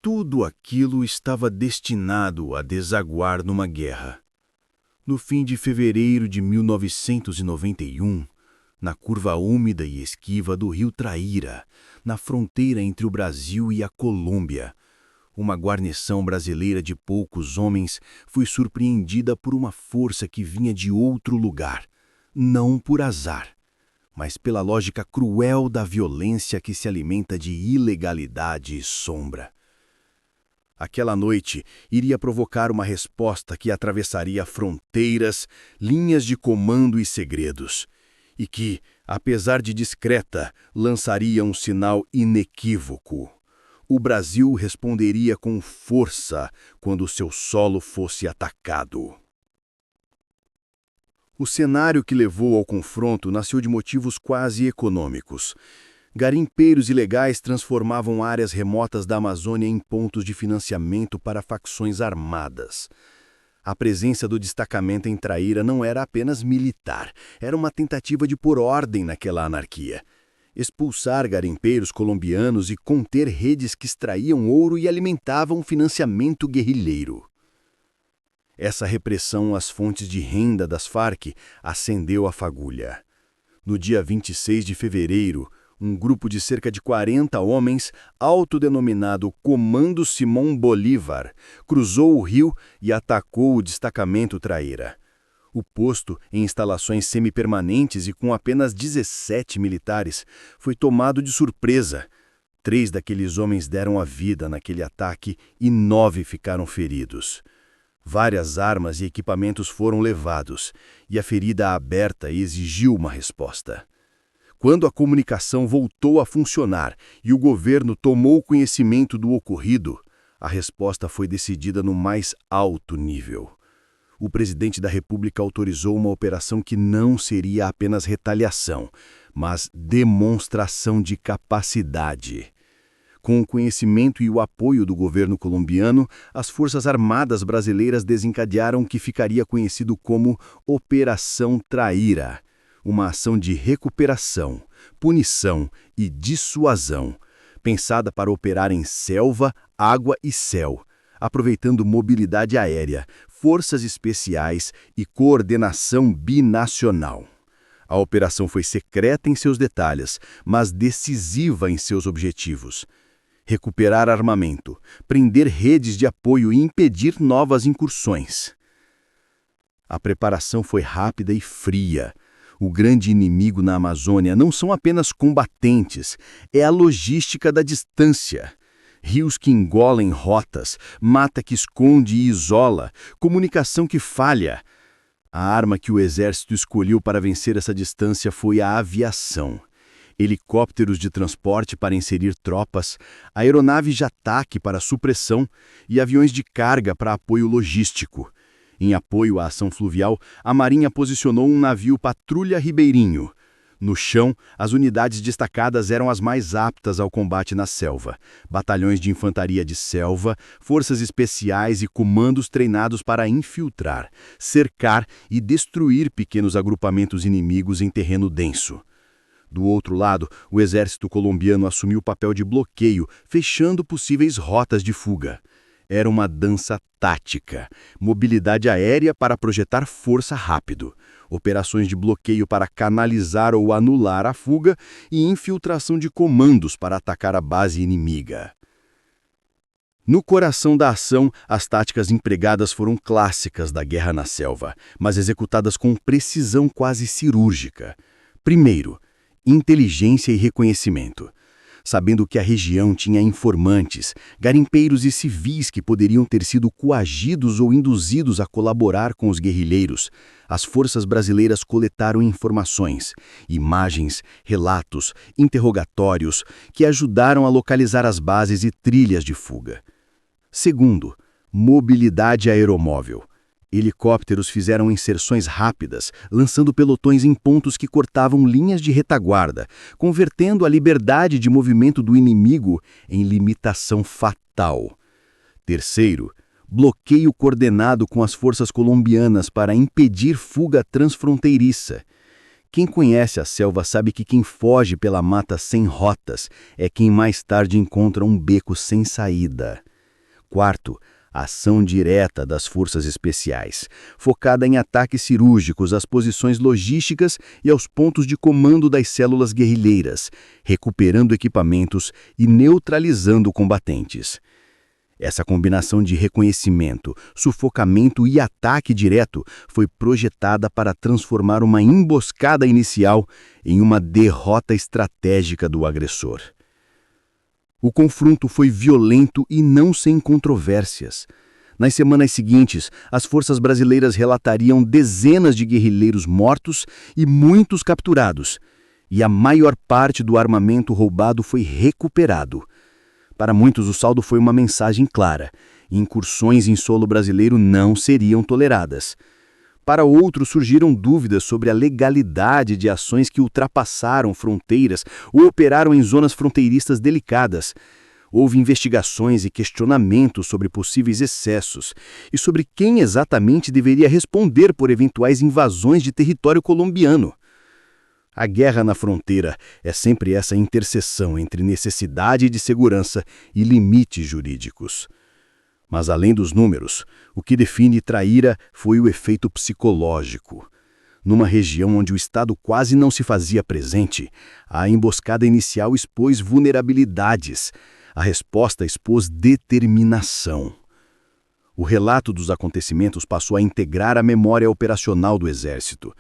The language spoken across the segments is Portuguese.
Tudo aquilo estava destinado a desaguar numa guerra. No fim de fevereiro de 1991, na curva úmida e esquiva do rio Traíra, na fronteira entre o Brasil e a Colômbia, uma guarnição brasileira de poucos homens foi surpreendida por uma força que vinha de outro lugar, não por azar, mas pela lógica cruel da violência que se alimenta de ilegalidade e sombra. Aquela noite iria provocar uma resposta que atravessaria fronteiras, linhas de comando e segredos, e que, apesar de discreta, lançaria um sinal inequívoco. O Brasil responderia com força quando seu solo fosse atacado. O cenário que levou ao confronto nasceu de motivos quase econômicos. Garimpeiros ilegais transformavam áreas remotas da Amazônia em pontos de financiamento para facções armadas. A presença do destacamento em Traíra não era apenas militar, era uma tentativa de pôr ordem naquela anarquia. Expulsar garimpeiros colombianos e conter redes que extraíam ouro e alimentavam o financiamento guerrilheiro. Essa repressão às fontes de renda das Farc acendeu a fagulha. No dia 26 de fevereiro, um grupo de cerca de 40 homens, autodenominado Comando Simão Bolívar, cruzou o rio e atacou o destacamento Traíra. O posto, em instalações semipermanentes e com apenas 17 militares, foi tomado de surpresa. 3 daqueles homens deram a vida naquele ataque e 9 ficaram feridos. Várias armas e equipamentos foram levados, e a ferida aberta exigiu uma resposta. Quando a comunicação voltou a funcionar e o governo tomou conhecimento do ocorrido, a resposta foi decidida no mais alto nível. O presidente da República autorizou uma operação que não seria apenas retaliação, mas demonstração de capacidade. Com o conhecimento e o apoio do governo colombiano, as Forças Armadas brasileiras desencadearam o que ficaria conhecido como Operação Traíra, uma ação de recuperação, punição e dissuasão, pensada para operar em selva, água e céu, aproveitando mobilidade aérea, forças especiais e coordenação binacional. A operação foi secreta em seus detalhes, mas decisiva em seus objetivos. Recuperar armamento, prender redes de apoio e impedir novas incursões. A preparação foi rápida e fria. O grande inimigo na Amazônia não são apenas combatentes, é a logística da distância. Rios que engolem rotas, mata que esconde e isola, comunicação que falha. A arma que o exército escolheu para vencer essa distância foi a aviação. Helicópteros de transporte para inserir tropas, aeronaves de ataque para supressão e aviões de carga para apoio logístico. Em apoio à ação fluvial, a Marinha posicionou um navio patrulha ribeirinho. No chão, as unidades destacadas eram as mais aptas ao combate na selva. Batalhões de infantaria de selva, forças especiais e comandos treinados para infiltrar, cercar e destruir pequenos agrupamentos inimigos em terreno denso. Do outro lado, o exército colombiano assumiu o papel de bloqueio, fechando possíveis rotas de fuga. Era uma dança tática, mobilidade aérea para projetar força rápido, operações de bloqueio para canalizar ou anular a fuga e infiltração de comandos para atacar a base inimiga. No coração da ação, as táticas empregadas foram clássicas da guerra na selva, mas executadas com precisão quase cirúrgica. Primeiro, inteligência e reconhecimento. Sabendo que a região tinha informantes, garimpeiros e civis que poderiam ter sido coagidos ou induzidos a colaborar com os guerrilheiros, as forças brasileiras coletaram informações, imagens, relatos, interrogatórios que ajudaram a localizar as bases e trilhas de fuga. Segundo, mobilidade aeromóvel. Helicópteros fizeram inserções rápidas, lançando pelotões em pontos que cortavam linhas de retaguarda, convertendo a liberdade de movimento do inimigo em limitação fatal. Terceiro, bloqueio coordenado com as forças colombianas para impedir fuga transfronteiriça. Quem conhece a selva sabe que quem foge pela mata sem rotas é quem mais tarde encontra um beco sem saída. Quarto, a ação direta das forças especiais, focada em ataques cirúrgicos às posições logísticas e aos pontos de comando das células guerrilheiras, recuperando equipamentos e neutralizando combatentes. Essa combinação de reconhecimento, sufocamento e ataque direto foi projetada para transformar uma emboscada inicial em uma derrota estratégica do agressor. O confronto foi violento e não sem controvérsias. Nas semanas seguintes, as forças brasileiras relatariam dezenas de guerrilheiros mortos e muitos capturados, e a maior parte do armamento roubado foi recuperado. Para muitos, o saldo foi uma mensagem clara: incursões em solo brasileiro não seriam toleradas. Para outros, surgiram dúvidas sobre a legalidade de ações que ultrapassaram fronteiras ou operaram em zonas fronteiriças delicadas. Houve investigações e questionamentos sobre possíveis excessos e sobre quem exatamente deveria responder por eventuais invasões de território colombiano. A guerra na fronteira é sempre essa interseção entre necessidade de segurança e limites jurídicos. Mas, além dos números, o que define Traíra foi o efeito psicológico. Numa região onde o Estado quase não se fazia presente, a emboscada inicial expôs vulnerabilidades. A resposta expôs determinação. O relato dos acontecimentos passou a integrar a memória operacional do Exército.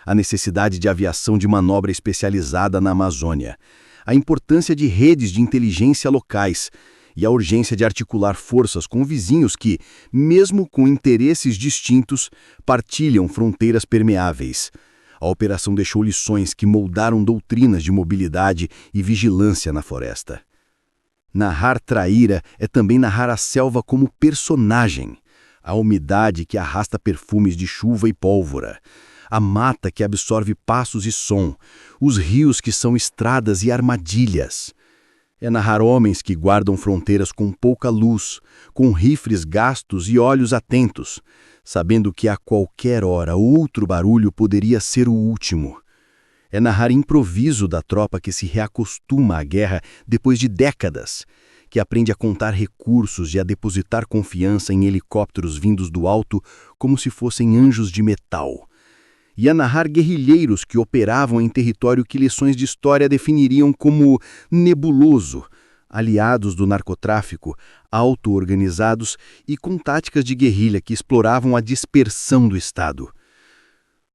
A necessidade de aviação de manobra especializada na Amazônia, a importância de redes de inteligência locais e a urgência de articular forças com vizinhos que, mesmo com interesses distintos, partilham fronteiras permeáveis. A operação deixou lições que moldaram doutrinas de mobilidade e vigilância na floresta. Narrar Traíra é também narrar a selva como personagem, a umidade que arrasta perfumes de chuva e pólvora, a mata que absorve passos e som, os rios que são estradas e armadilhas. É narrar homens que guardam fronteiras com pouca luz, com rifles gastos e olhos atentos, sabendo que a qualquer hora outro barulho poderia ser o último. É narrar improviso da tropa que se reacostuma à guerra depois de décadas, que aprende a contar recursos e a depositar confiança em helicópteros vindos do alto como se fossem anjos de metal. E a narrar guerrilheiros que operavam em território que lições de história definiriam como nebuloso, aliados do narcotráfico, auto-organizados e com táticas de guerrilha que exploravam a dispersão do Estado.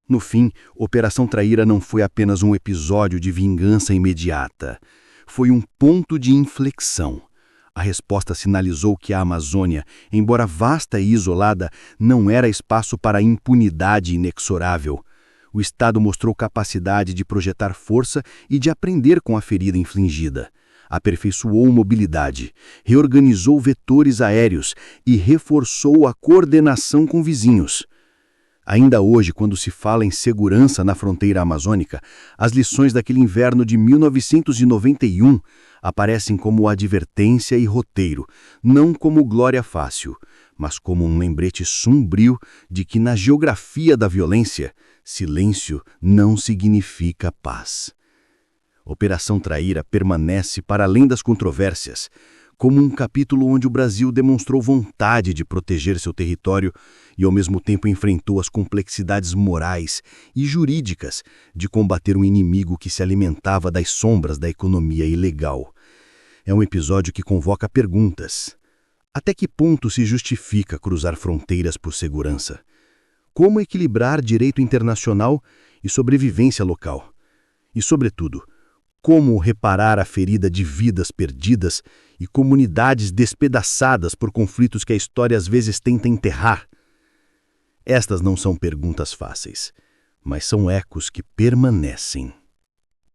No fim, Operação Traíra não foi apenas um episódio de vingança imediata. Foi um ponto de inflexão. A resposta sinalizou que a Amazônia, embora vasta e isolada, não era espaço para impunidade inexorável. O Estado mostrou capacidade de projetar força e de aprender com a ferida infligida. Aperfeiçoou mobilidade, reorganizou vetores aéreos e reforçou a coordenação com vizinhos. Ainda hoje, quando se fala em segurança na fronteira amazônica, as lições daquele inverno de 1991 aparecem como advertência e roteiro, não como glória fácil, mas como um lembrete sombrio de que na geografia da violência, silêncio não significa paz. Operação Traíra permanece para além das controvérsias, como um capítulo onde o Brasil demonstrou vontade de proteger seu território e ao mesmo tempo enfrentou as complexidades morais e jurídicas de combater um inimigo que se alimentava das sombras da economia ilegal. É um episódio que convoca perguntas. Até que ponto se justifica cruzar fronteiras por segurança? Como equilibrar direito internacional e sobrevivência local? E, sobretudo, como reparar a ferida de vidas perdidas e comunidades despedaçadas por conflitos que a história às vezes tenta enterrar? Estas não são perguntas fáceis, mas são ecos que permanecem.